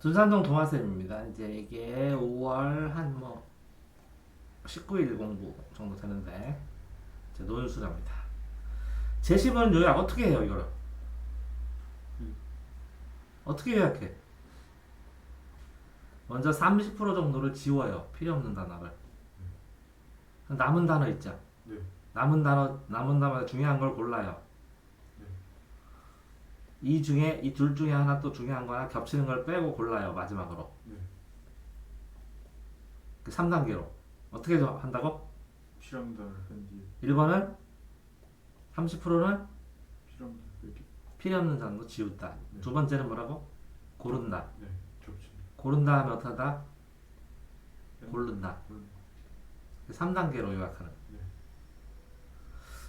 준산동 동화쌤입니다. 이제 이게 5월 한 19일 공부 정도 되는데 이제 논술합니다. 제시문 요약 어떻게 해요 이거를? 어떻게 요약해? 먼저 30% 정도를 지워요. 필요 없는 단어를. 남은 단어 있죠? 네. 남은 단어 중요한 걸 골라요. 네. 이 둘 중에 하나 또 중요한 거나 겹치는 걸 빼고 골라요. 마지막으로. 네. 그 3단계로. 어떻게 한다고? 필요합니다를 뺀 뒤에 1번은 30%는 필요합니다 이렇게. 필요 없는 단어 지우다. 네. 두 번째는 뭐라고? 고른다. 네. 겹치. 고른다 하면 어떡하다? 뺀- 고른다. 고른- 3단계로 요약하는. 네.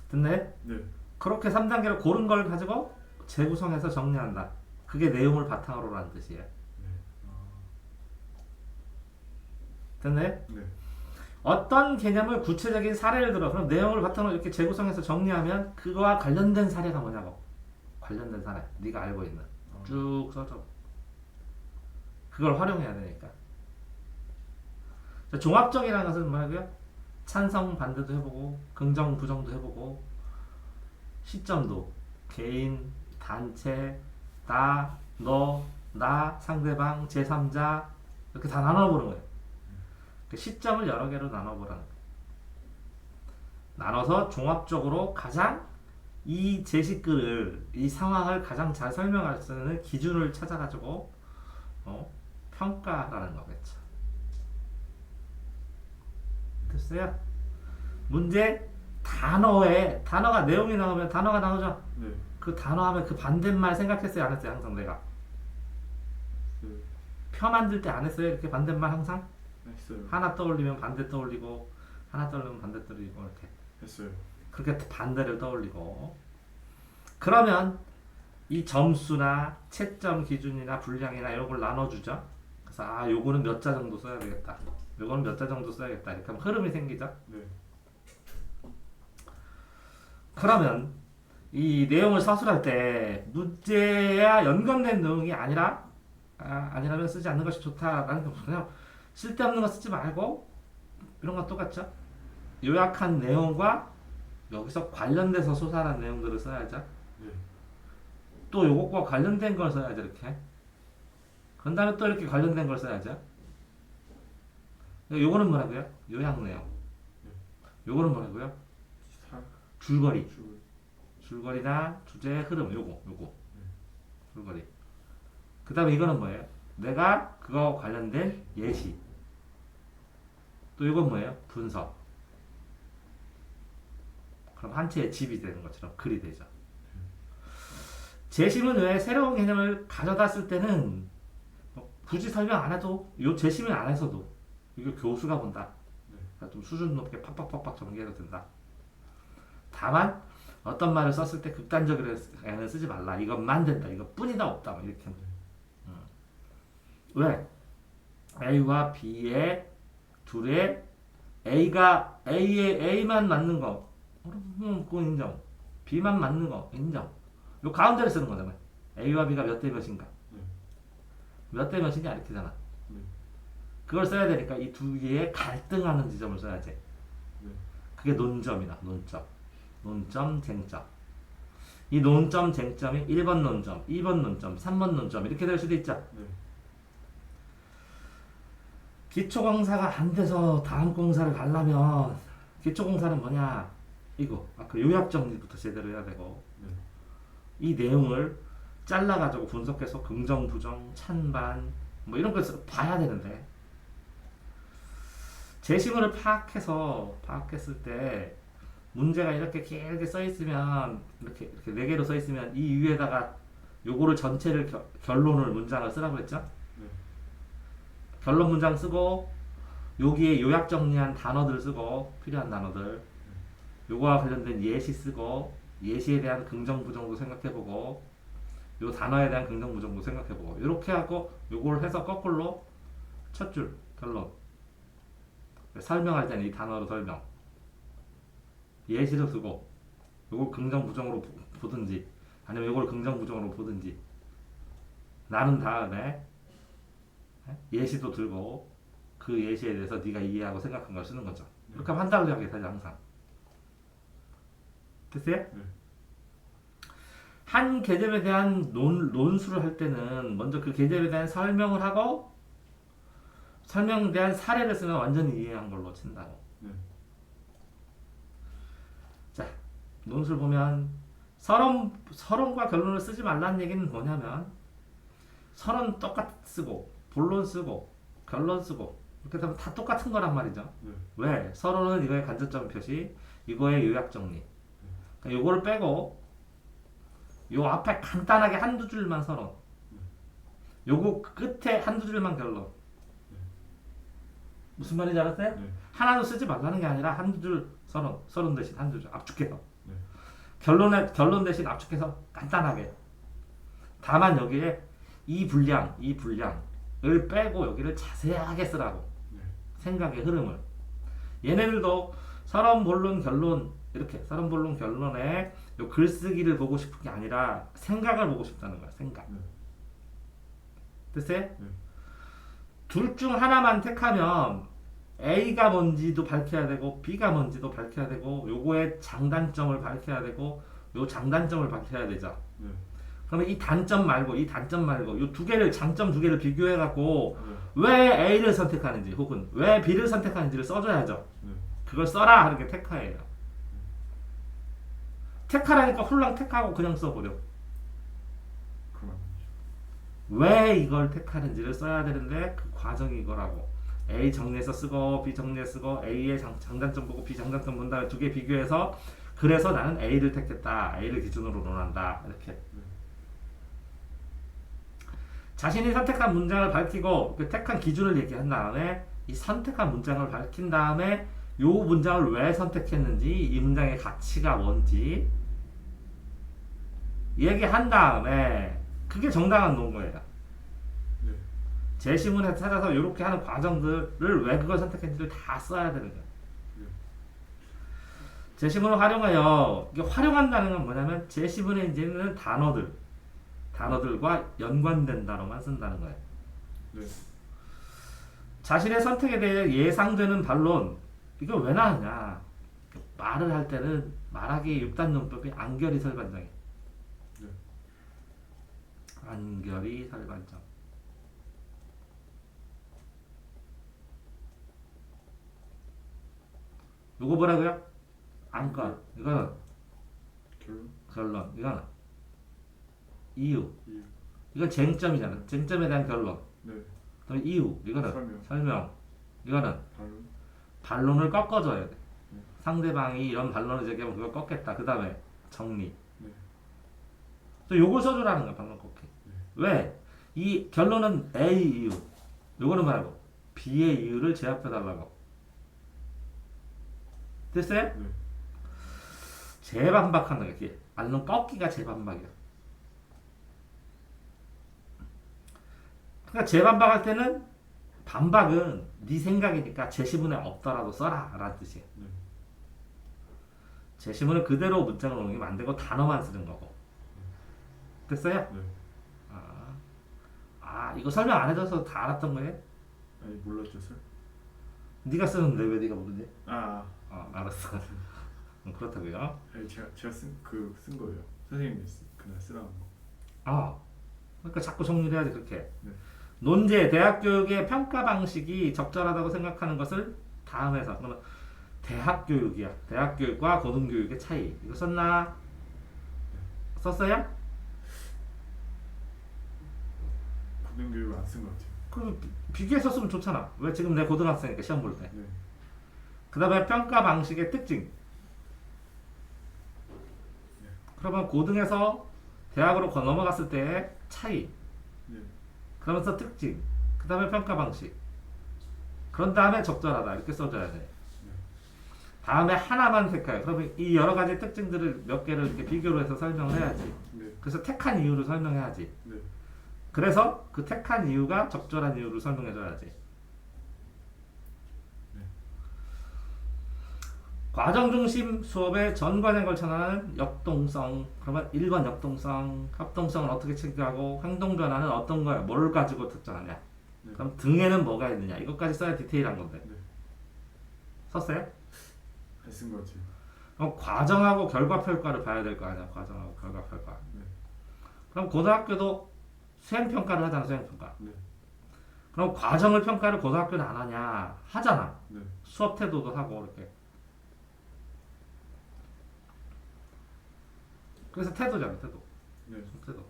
듣네? 네. 그렇게 3단계로 고른 걸 가지고 재구성해서 정리한다. 그게 내용을 바탕으로 라는 뜻이에요. 네. 아. 됐네? 네. 어떤 개념을 구체적인 사례를 들어 그럼 내용을 바탕으로 이렇게 재구성해서 정리하면 그거와 관련된 사례가 뭐냐고. 관련된 사례. 네가 알고 있는. 아. 쭉 써줘. 그걸 활용해야 되니까. 자, 종합적이라는 것은 뭐라고요? 찬성 반대도 해보고 긍정 부정도 해보고 시점도 개인 단체 나 상대방 제3자 이렇게 다 나눠보는 거예요. 그 시점을 여러 개로 나눠보라는 거예요. 나눠서 종합적으로 가장 이 제시글을 이 상황을 가장 잘 설명할 수 있는 기준을 찾아가지고 평가라는 거겠죠. 됐어요? 문제 단어가 내용이 나오면 단어가 나오죠. 네. 그 단어 하면 그 반대말 생각했어요 안 했어요? 항상 내가 네. 표 만들 때 안 했어요? 이렇게 반대말 항상 했어요. 하나 떠올리면 반대 떠올리고 하나 떠올리면 반대 떠올리고 이렇게 했어요. 그렇게 반대를 떠올리고 그러면 이 점수나 채점 기준이나 분량이나 이런 걸 나눠주죠. 그래서 요거는 몇 자 정도 써야 되겠다. 요거는 몇 자 정도 써야겠다. 이렇게 하면 흐름이 생기죠. 네. 그러면 이 내용을 서술할 때 문제와 연관된 내용이 아니라면 쓰지 않는 것이 좋다라는 거 그냥 쓸데없는 거 쓰지 말고 이런 거 똑같죠. 요약한 내용과 여기서 관련돼서 소사한 내용들을 써야죠. 네. 또 요것과 관련된 걸 써야죠 이렇게. 그런 다음에 또 이렇게 관련된 걸 써야죠. 요거는 뭐라고요? 요약 내용. 요거는 뭐라고요? 사. 줄거리. 줄. 줄거리나 주제 흐름 요거 네. 줄거리. 그 다음에 이거는 뭐예요? 내가 그거 관련된 예시. 또 이건 뭐예요? 분석. 그럼 한 채의 집이 되는 것처럼 글이 되죠. 재심은 왜 새로운 개념을 가져다 쓸 때는 굳이 설명 안 해도 요 재심을 안 해서도 이거 교수가 본다. 네. 그러니까 좀 수준 높게 팍팍팍팍 전개해도 된다. 다만 어떤 말을 썼을 때 극단적으로는 쓰지 말라. 이것만 된다. 이것뿐이다 없다. 뭐 이렇게. 왜? A와 B의 둘의 A만 맞는 거 그건 인정. B만 맞는 거 인정. 요 가운데를 쓰는 거잖아요. A와 B가 몇 대 몇인가? 네. 몇 대 몇인지 알겠잖아. 네. 그걸 써야 되니까 이 두 개의 갈등하는 지점을 써야지. 네. 그게 논점이다. 논점, 쟁점. 이 논점, 쟁점이 1번 논점, 2번 논점, 3번 논점 이렇게 될 수도 있죠. 네. 기초공사가 안 돼서 다음 공사를 가려면 기초공사는 뭐냐? 이거 아까 요약 정리부터 제대로 해야 되고 네. 이 내용을 잘라가지고 분석해서 긍정, 부정, 찬반 뭐 이런 걸 봐야 되는데 제시문을 파악했을 때 문제가 이렇게 길게 써 있으면 이렇게 네 개로 써 있으면 이 위에다가 요거를 전체를 결론을 문장을 쓰라고 했죠. 네. 결론 문장 쓰고 여기에 요약 정리한 단어들 쓰고 필요한 단어들 요거와 관련된 예시 쓰고 예시에 대한 긍정 부정도 생각해보고 요 단어에 대한 긍정 부정도 생각해보고 이렇게 하고 요걸 해서 거꾸로 첫 줄 결론 설명할 때는 이 단어로 설명 예시를 쓰고 요걸 긍정 부정으로 보든지 아니면 요걸 긍정 부정으로 보든지 나눈 다음에 예시도 들고 그 예시에 대해서 네가 이해하고 생각한 걸 쓰는 거죠. 이렇게 하면 한 달로 하게 되죠 항상. 됐어요? 네. 한 개념에 대한 논술을 할 때는 먼저 그 개념에 대한 설명을 하고 설명에 대한 사례를 쓰면 완전히 이해한 걸로 친다고. 네. 자, 논술 보면 서론과 결론을 쓰지 말라는 얘기는 뭐냐면 서론 똑같이 쓰고 본론 쓰고 결론 쓰고 이렇게 되면 다 똑같은 거란 말이죠. 네. 왜? 서론은 이거의 간접점 표시, 이거의 요약 정리. 그러니까 요거를 빼고 요 앞에 간단하게 한두 줄만 서론, 요거 끝에 한두 줄만 결론. 무슨 말인지 알았어요? 네. 하나도 쓰지 말라는 게 아니라 한두 줄 서론 대신 한두 줄 압축해서 네. 결론 대신 압축해서 간단하게. 다만 여기에 이 분량을 빼고 여기를 자세하게 쓰라고. 네. 생각의 흐름을. 얘네들도 서론 본론 결론 이렇게 서론 본론 결론에 요 글쓰기를 보고 싶은 게 아니라 생각을 보고 싶다는 거야. 생각. 네. 됐어요? 네. 둘 중 하나만 택하면 A가 뭔지도 밝혀야 되고 B가 뭔지도 밝혀야 되고 요거의 장단점을 밝혀야 되고 요 장단점을 밝혀야 되죠. 네. 그러면 이 단점 말고 요 두 개를 장점 두 개를 비교해 갖고 네. 왜 A를 선택하는지 혹은 왜 B를 선택하는지를 써줘야죠. 네. 그걸 써라 하는 게 테카예요. 테카라니까 홀랑 택하고 그냥 써버려. 그만. 왜 이걸 택하는지를 써야 되는데 그 과정이 이거라고. A 정리해서 쓰고 B 정리해서 쓰고 A의 장단점 보고 B 장단점 본 다음에 두 개 비교해서 그래서 나는 A를 택했다. A를 기준으로 논한다. 이렇게. 자신이 선택한 문장을 밝히고 그 택한 기준을 얘기한 다음에 이 선택한 문장을 밝힌 다음에 요 문장을 왜 선택했는지 이 문장의 가치가 뭔지 얘기한 다음에 그게 정당한 논거예요. 네. 제시문에 찾아서 이렇게 하는 과정들을 왜 그걸 선택했는지를 다 써야 되는 거예요. 네. 제시문을 활용하여 이게 활용한다는 건 뭐냐면 제시문에 있는 단어들과 연관된 단어만 쓴다는 거예요. 네. 자신의 선택에 대해 예상되는 반론 이거 왜 나왔냐? 말을 할 때는 말하기 6단 용법이 안결이 설반정이에요. 네. 안결이 설반정. 요거 뭐라고요? 안건. 이거는 결론. 이거는 이유. 이유. 이건 쟁점이잖아. 쟁점에 대한 결론. 네. 그다음에 이유. 이거는 설명. 이거는 반론. 반론을 꺾어줘야 돼. 네. 상대방이 이런 반론을 제기하면 그걸 꺾겠다. 그 다음에 정리. 네. 또 요걸 써주라는 거야. 반론 꺾기. 네. 왜? 이 결론은 A 이유. 요거는 말고 B의 이유를 제압해달라고. 됐어요? 네. 재반박한다. 이렇게. 반론 꺾기가 재반박이야. 그러니까 재반박할 때는 반박은 네 생각이니까 제시문에 없더라도 써라 라는 뜻이에요. 네. 제시문을 그대로 문장을 옮기면 안 되고 단어만 쓰는 거고. 됐어요? 네. 이거 설명 안 해줘서 다 알았던 거예요? 아니 몰랐죠, 설. 네가 쓰는데 왜 네가 모르지? 아. 알았어. 그렇다고요? 아니 제가 쓴 거예요. 선생님이 그날 쓰라는 거. 그러니까 자꾸 정리를 해야지 그렇게. 네. 논제, 대학 교육의 평가 방식이 적절하다고 생각하는 것을 다음에서. 그러면 대학 교육이야. 대학 교육과 고등 교육의 차이. 이거 썼나? 썼어요? 고등교육을 안 쓴 것 같아요. 그럼 비교해서 쓰면 좋잖아. 왜 지금 내 고등학생이니까 시험 볼 때. 네. 그 다음에 평가 방식의 특징. 그러면 고등에서 대학으로 넘어갔을 때의 차이. 네. 그러면서 특징. 그 다음에 평가 방식. 그런 다음에 적절하다. 이렇게 써줘야 돼. 다음에 하나만 택해요. 그러면 이 여러 가지 특징들을 몇 개를 이렇게 비교로 해서 설명을 해야지. 네. 그래서 택한 이유를 설명해야지. 네. 그래서 그 택한 이유가 적절한 이유를 설명해줘야지. 네. 과정 중심 수업의 전관에 걸쳐 나가는 역동성. 그러면 1번 역동성, 합동성은 어떻게 체크하고 행동 변화는 어떤 거야? 뭘 가지고 특정하냐? 네. 그럼 등에는 뭐가 있느냐 이것까지 써야 디테일한 건데. 네. 썼어요? 안 쓴 것 같아요. 그럼 과정하고 결과평가를 봐야 될 거 아니야. 과정하고 결과평가. 네. 그럼 고등학교도 수행평가를 하잖아. 수행평가. 네. 그럼 과정을 평가를 고등학교는 안 하냐? 하잖아. 네. 수업 태도도 하고 이렇게. 그래서 태도잖아. 태도. 네. 태도.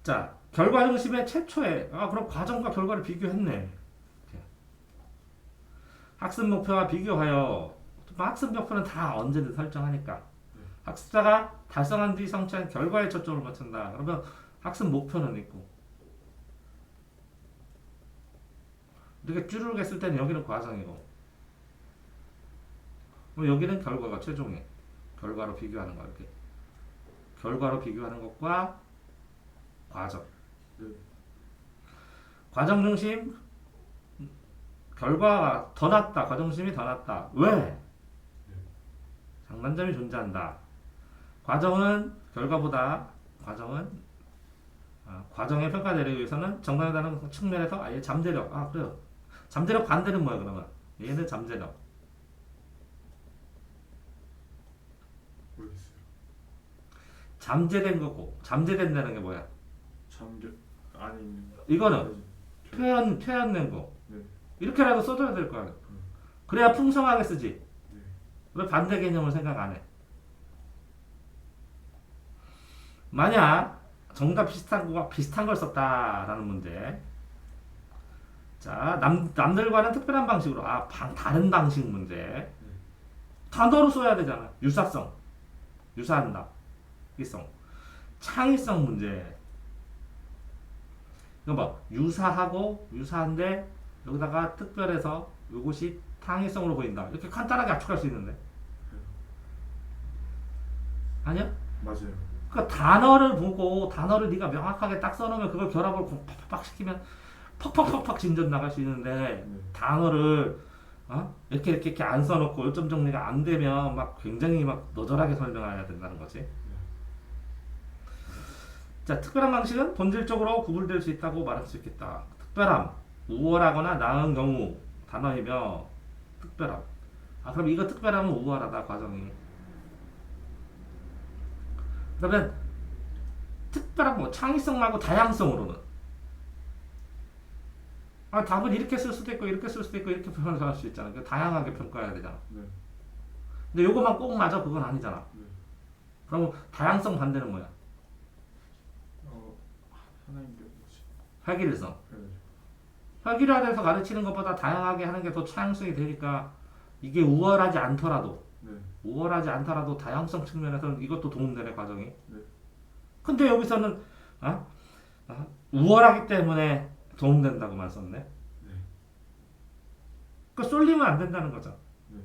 자, 결과 중심의 최초에 그럼 과정과 결과를 비교했네. 이렇게. 학습 목표와 비교하여 학습 목표는 다 언제든 설정하니까 학습자가 달성한 뒤 성취한 결과에 초점을 맞춘다. 그러면 학습 목표는 있고 이렇게 쭈르륵 했을 때는 여기는 과정이고 그럼 여기는 결과가 최종이에요. 결과로 비교하는 거 이렇게 결과로 비교하는 것과 과정. 네. 과정 중심 결과가 더 낫다. 과정 중심이 더 낫다. 왜? 장단점이 존재한다. 과정은 결과보다 과정의 평가 내리기 위해서는 정당하다는 측면에서 아예 잠재력. 그래요. 잠재력 반대는 뭐야 그러면? 얘는 잠재력. 모르겠어요. 잠재된 거고 잠재된다는 게 뭐야? 잠겨 안에 있는 거. 이거는 표현된 거. 네. 이렇게라도 써줘야 될 거 아니야. 그래야 풍성하게 쓰지. 네. 왜 반대 개념을 생각 안 해? 만약 정답 비슷한 걸 썼다라는 문제. 자, 남들과는 특별한 방식으로 다른 방식 문제. 단어로 써야 되잖아. 유사성, 유사한다, 이성, 창의성 문제. 이거 봐, 유사하고 유사한데 여기다가 특별해서 이것이 창의성으로 보인다. 이렇게 간단하게 압축할 수 있는데. 아니야? 맞아요. 그러니까 단어를 보고 단어를 네가 명확하게 딱 써놓으면 그걸 결합을 팍팍팍 시키면 팍팍팍팍 진전 나갈 수 있는데 네. 단어를 이렇게 안 써놓고 요점 정리가 안 되면 막 굉장히 막 너절하게 설명해야 된다는 거지. 자, 특별한 방식은 본질적으로 구분될 수 있다고 말할 수 있겠다. 특별함, 우월하거나 나은 경우 단어이며 특별함. 그럼 이거 특별함은 우월하다 과정이. 그러면 특별한 거 창의성 말고 다양성으로는 답은 이렇게 쓸 수도 있고 이렇게 쓸 수도 있고 이렇게 표현할 수 있잖아. 그러니까 다양하게 평가해야 되잖아. 네. 근데 요거만 꼭 맞아 그건 아니잖아. 네. 그럼 다양성 반대는 뭐야? 하나인 게 뭐지? 획일성. 네. 획일화돼서 가르치는 것보다 다양하게 하는 게 더 창의성이 되니까 이게 우월하지 않더라도 다양성 측면에서는 이것도 도움되네 과정이. 네. 근데 여기서는 우월하기 때문에 도움된다고만 썼네. 네. 그 쏠리면 안 된다는 거죠. 네.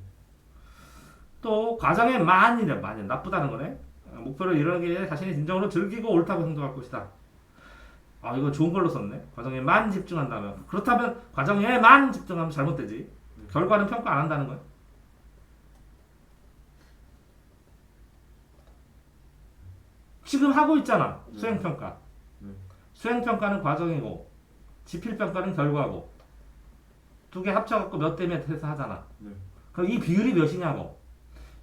또 과정에 만이래. 나쁘다는 거네. 목표를 이루기 위해 자신이 진정으로 즐기고 옳다고 행동할 것이다. 이거 좋은 걸로 썼네. 과정에만 집중한다면. 그렇다면 과정에만 집중하면 잘못되지. 결과는 평가 안 한다는 거야. 지금 하고 있잖아. 수행평가. 수행평가는 과정이고 지필평가는 결과고 두 개 합쳐갖고 몇 대 몇 해서 하잖아. 그럼 이 비율이 몇이냐고.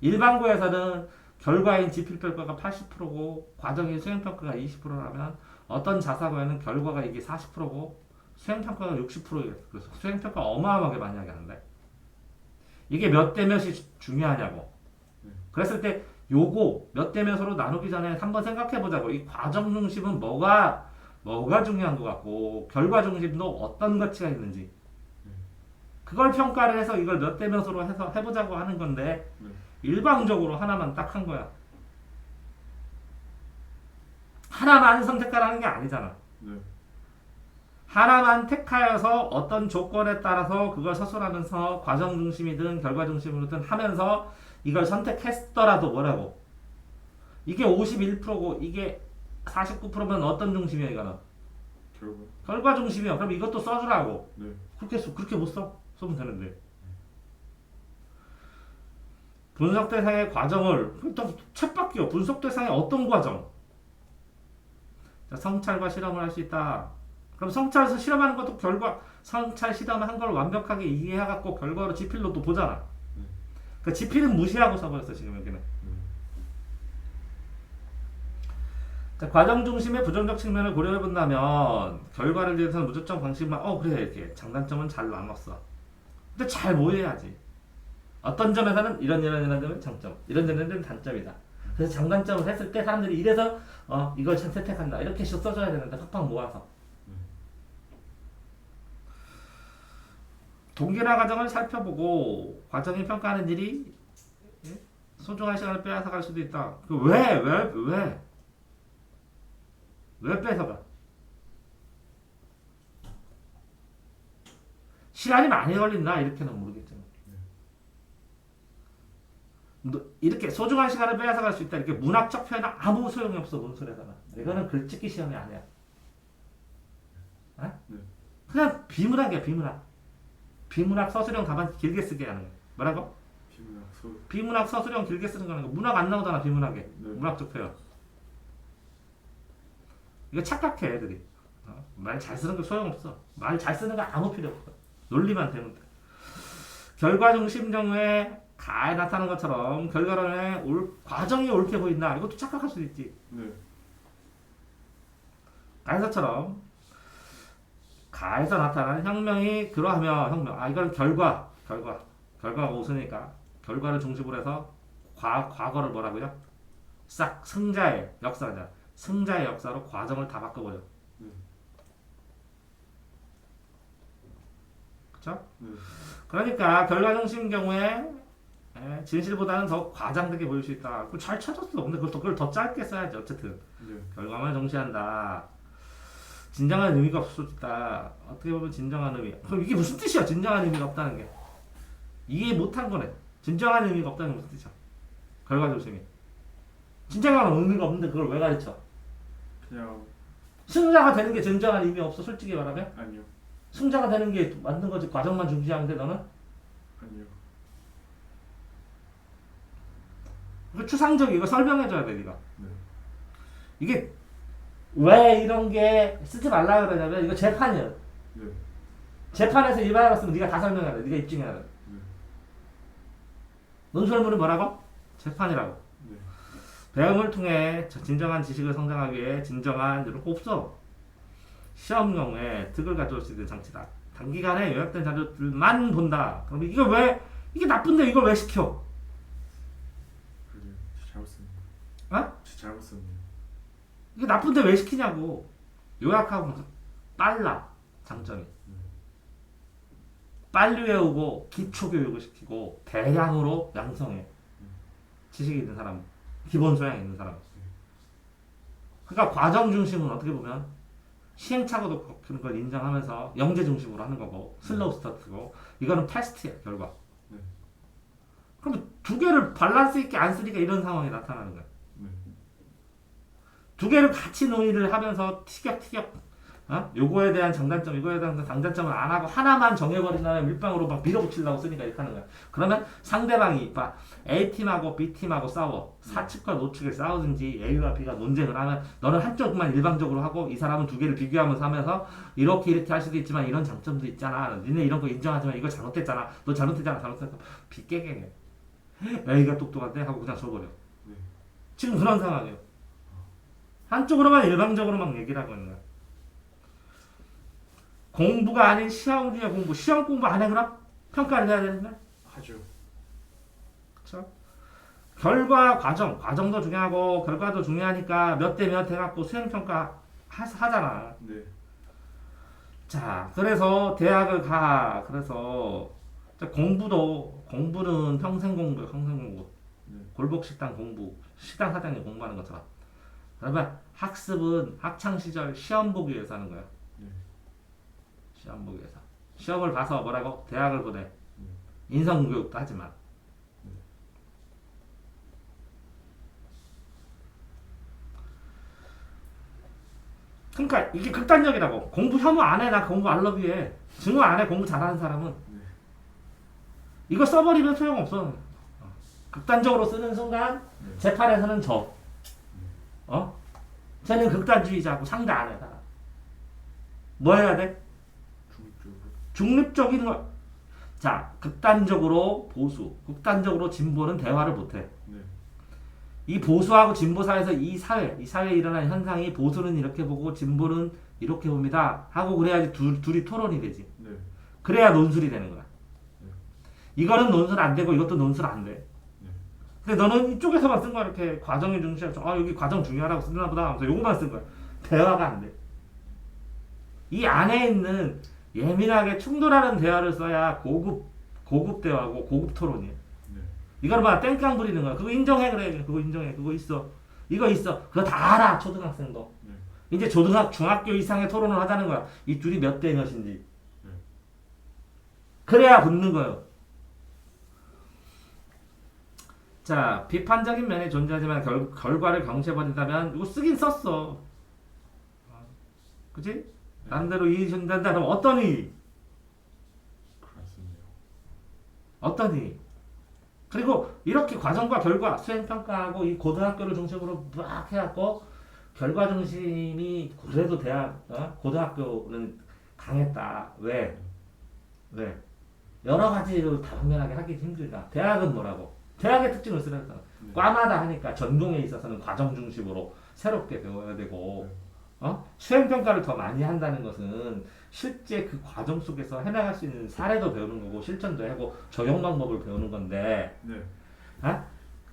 일반고에서는 결과인 지필평가가 80%고 과정인 수행평가가 20%라면 어떤 자사고에는 결과가 이게 40%고 수행평가가 60%예요. 그래서 수행평가 어마어마하게 많이 하게 하는데 이게 몇 대 몇이 중요하냐고. 그랬을 때 요거 몇 대 몇으로 나누기 전에 한번 생각해보자고. 이 과정 중심은 뭐가 중요한 것 같고 결과 중심도 어떤 가치가 있는지 그걸 평가를 해서 이걸 몇 대 몇으로 해서 해보자고 하는 건데 일방적으로 하나만 딱 한 거야. 하나만 선택하라는 게 아니잖아. 하나만 택하여서 어떤 조건에 따라서 그걸 서술하면서 과정 중심이든 결과 중심으로든 하면서 이걸 선택했더라도 뭐라고? 이게 51%고 이게 49%면 어떤 중심이야 이거는? 결과 중심이야. 그럼 이것도 써주라고. 그렇게 못 써? 써면 되는데. 분석 대상의 과정을 또 쳇바퀴요. 분석 대상의 어떤 과정? 자, 성찰과 실험을 할 수 있다. 그럼 성찰에서 실험하는 것도 결과 성찰 실험한 걸 완벽하게 이해해갖고 결과로 지필로 또 보잖아. 그 지필은 무시하고 써버렸어 지금 여기는. 자, 과정 중심의 부정적 측면을 고려해 본다면 결과를 위해서는 무조건 방식만 그래 이렇게 장단점은 잘 나눴어. 근데 잘 모여야지. 어떤 점에서는 이런 점은 장점, 이런 점은 단점이다. 그래서 장단점을 했을 때 사람들이 이래서 이걸 참 선택한다 이렇게 써줘야 되는데 팍팍 모아서. 동기나 과정을 살펴보고 과정이 평가하는 일이 소중한 시간을 빼앗아갈 수도 있다. 왜 뺏어가? 시간이 많이 걸린다 이렇게는 모르겠지만 이렇게 소중한 시간을 빼앗아갈 수 있다. 이렇게 문학적 표현은 아무 소용이 없어 논술에서는. 이거는 글짓기 시험이 아니야. 그냥 비문학이야 비문학. 비문학 서술형 답안 길게 쓰게 하는 거야. 뭐라고? 비문학 서술형 길게 쓰는 거는 거. 문학 안 나오잖아 비문학에. 문학적 표현. 이거 착각해 애들이. 말 잘 쓰는 거 소용없어. 말 잘 쓰는 거 아무 필요 없어. 논리만 되면 돼. 결과 중심 경우에 가에 나타난 것처럼 결과론의 과정이 옳게 보인다. 이것도 착각할 수도 있지. 가에서처럼 가에서 나타나는 혁명이 그러하며 혁명. 이건 결과가 웃으니까 결과를 중심으로 해서 과거를 뭐라고요? 싹 승자의 역사자. 승자의 역사로 과정을 다 바꿔버려. 그쵸? 그러니까 결과 중심 경우에 진실보다는 더 과장되게 보일 수 있다. 그걸 잘 찾았어. 근데 그걸 더 짧게 써야지. 어쨌든 결과만 정시한다. 진정한 의미가 없을 수 있다. 어떻게 보면 진정한 의미. 그럼 이게 무슨 뜻이야? 진정한 의미가 없다는 게. 이해 못한 거네. 진정한 의미가 없다는 게 무슨 뜻이야? 결과 중심이. 진정한 의미가 없는데 그걸 왜 가르쳐? 그냥 승자가 되는 게 진정한 의미 없어? 솔직히 말하면? 아니요. 승자가 되는 게 맞는 거지. 과정만 중시하는데 너는? 아니요. 이거 추상적이 이거 설명해줘야 돼 네가. 이게 왜 이런 게 쓰지 말라 그러냐면 이거 재판이야. 재판에서 일반화 갔으면 네가 다 설명해야 돼. 네가 입증해야 돼. 논술문은 뭐라고? 재판이라고. 배움을 통해 진정한 지식을 성장하기 위해 진정한 이런 거 없어. 시험 경우에 득을 가져올 수 있는 장치다. 단기간에 요약된 자료들만 본다. 그럼 이게 나쁜데 이걸 왜 시켜? 그래요. 잘못 썼네요. 잘못 썼네요. 이게 나쁜데 왜 시키냐고. 요약하고 빨라. 장점이. 빨리 외우고 기초 교육을 시키고 대량으로 양성해. 지식이 있는 사람, 기본 소양이 있는 사람. 그러니까 과정 중심은 어떻게 보면 시행착오도 그런 걸 인정하면서 영재 중심으로 하는 거고 슬로우 스타트고 이거는 패스트야 결과. 그럼 두 개를 밸런스 있게 안 쓰니까 이런 상황이 나타나는 거야. 두 개를 같이 논의를 하면서 티격태격 요거에 대한 장단점 이거에 대한 장단점을 안 하고 하나만 정해버리면 밀방으로 막 밀어붙이려고 쓰니까 이렇게 하는 거야. 그러면 상대방이 A팀하고 B팀하고 싸워. 사측과 노측을 싸우든지 A와 B가 논쟁을 하면 너는 한쪽만 일방적으로 하고 이 사람은 두 개를 비교하면서 하면서 이렇게 할 수도 있지만 이런 장점도 있잖아. 니네 이런 거 인정하지만 이거 잘못됐잖아. 너 잘못했잖아. 비깨갱해. A가 똑똑한데 하고 그냥 써버려. 지금 그런 상황이에요. 한쪽으로만 일방적으로만 얘기를 하고 있는 거야. 공부가 아닌 시험 중에 공부. 시험 공부 안 해 그럼? 평가를 해야 되는 거야? 하죠. 그쵸? 결과 과정도 중요하고 결과도 중요하니까 몇 대 몇 해갖고 수행평가 하잖아. 자, 그래서 대학을 가. 그래서 공부는 평생 공부. 골목식당 공부. 식당 사장님 공부하는 것처럼. 그러면 학습은 학창시절 시험 보기 위해서 하는 거야. 시험 보기 위해서. 시험을 봐서 뭐라고? 대학을 보내. 인성교육도 하지만. 그러니까 이게 극단적이라고. 공부 혐오 안 해. 나 공부 알러뷰해. 증오 안 해. 공부 잘하는 사람은. 이거 써버리면 소용없어. 극단적으로 쓰는 순간 네. 재판에서는 져. 쟤는 극단주의자고 상대 안 해. 뭐 해야 돼? 중립적으로. 중립적인 거. 자, 극단적으로 보수, 극단적으로 진보는 대화를 못 해. 네. 이 보수하고 진보 사이에서 이 사회에 일어난 현상이 보수는 이렇게 보고 진보는 이렇게 봅니다. 하고 그래야지 둘이 토론이 되지. 네. 그래야 논술이 되는 거야. 네. 이거는 논술 안 되고 이것도 논술 안 돼. 네. 근데 너는 이쪽에서만 쓴 거야. 이렇게 과정이 중요하죠. 여기 과정 중요하다고 쓰나 보다 하면서 요거만 쓴 거야. 대화가 안 돼. 이 안에 있는 예민하게 충돌하는 대화를 써야 고급 대화고 고급 토론이야. 네. 이걸 봐, 땡깡 부리는 거야. 그거 인정해, 그래. 그거 인정해. 그거 있어. 이거 있어. 그거 다 알아, 초등학생도. 네. 이제 중학교 이상의 토론을 하자는 거야. 이 둘이 몇 대 몇인지. 네. 그래야 붙는 거예요. 자, 비판적인 면에 존재하지만 결과를 경시해버린다면, 이거 쓰긴 썼어. 그치? 나름대로 이해준단다. 그럼 어떤 이? 그렇습니다. 어떤 이? 그리고 이렇게 과정과 결과, 수행평가하고 이 고등학교를 중심으로 막 해갖고, 결과 중심이 그래도 고등학교는 강했다. 왜? 여러 가지로 다분면하게 하기 힘들다. 대학은 뭐라고? 대학의 특징을 쓰면서 네. 과마다 하니까 전공에 있어서는 과정 중심으로 새롭게 배워야 되고, 수행평가를 더 많이 한다는 것은 실제 그 과정 속에서 해나갈 수 있는 사례도 배우는 거고 실전도 하고 적용 방법을 배우는 건데, 네.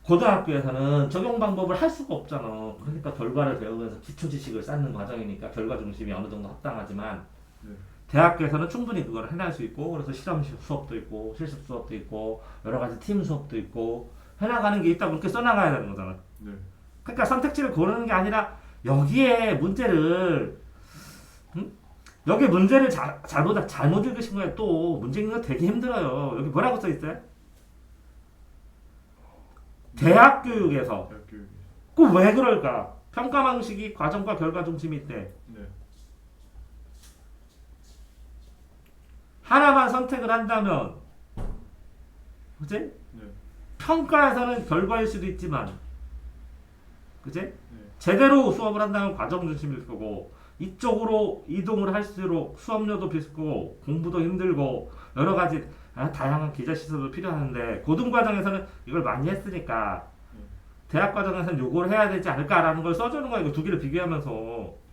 고등학교에서는 적용 방법을 할 수가 없잖아. 그러니까 결과를 배우면서 기초 지식을 쌓는 과정이니까 결과 중심이 어느 정도 합당하지만, 네. 대학교에서는 충분히 그걸 해낼 수 있고, 그래서 실험 수업도 있고 실습 수업도 있고 여러 가지 팀 수업도 있고 해나가는 게 있다고 그렇게 써나가야 되는 거잖아. 네. 그러니까 선택지를 고르는 게 아니라 여기에 문제를 여기 문제를 잘못 읽으신 거예요. 또 문제 읽는 거 되게 힘들어요. 여기 뭐라고 써 있어요? 대학 교육에서. 대학 교육이. 그 왜 그럴까? 평가 방식이 과정과 결과 중심이 있대. 네. 하나만 선택을 한다면, 그치? 네. 평가에서는 결과일 수도 있지만, 그치? 네. 제대로 수업을 한다면 과정 중심일 거고, 이쪽으로 이동을 할수록 수업료도 비싸고, 공부도 힘들고, 여러 가지 다양한 기자 시설도 필요한데, 고등 과정에서는 이걸 많이 했으니까, 대학 과정에서는 요걸 해야 되지 않을까라는 걸 써주는 거야. 이거 두 개를 비교하면서.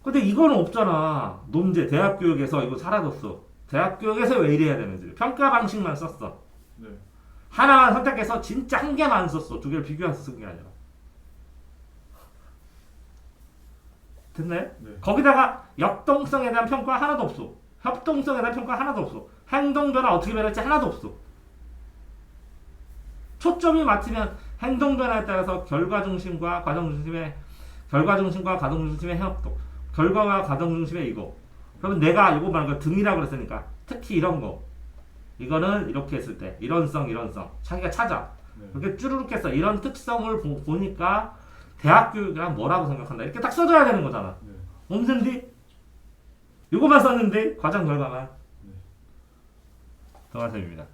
근데 이거는 없잖아. 논제, 대학 교육에서 이거 사라졌어. 대학 교육에서 왜 이래야 되는지. 평가 방식만 썼어. 네. 하나만 선택해서 진짜 한 개만 썼어. 두 개를 비교해서 쓴 게 아니라. 됐나요? 네. 거기다가 역동성에 대한 평가 하나도 없어. 협동성에 대한 평가 하나도 없어. 행동 변화 어떻게 변할지 하나도 없어. 초점이 맞추면 행동 변화에 따라서 결과 중심과 과정 중심의 협동, 결과와 과정 중심의 이거. 그러면 내가 이거 말한 거 등이라고 그랬으니까 특히 이런 거, 이거는 이렇게 했을 때 이런 성 자기가 찾아. 네. 이렇게 쭈루룩 했어. 이런 특성을 보니까 대학 교육이란 뭐라고 생각한다. 이렇게 딱 써줘야 되는 거잖아. 네. 없는데 이거만 썼는데 과정 결과만. 네. 동아쌤입니다.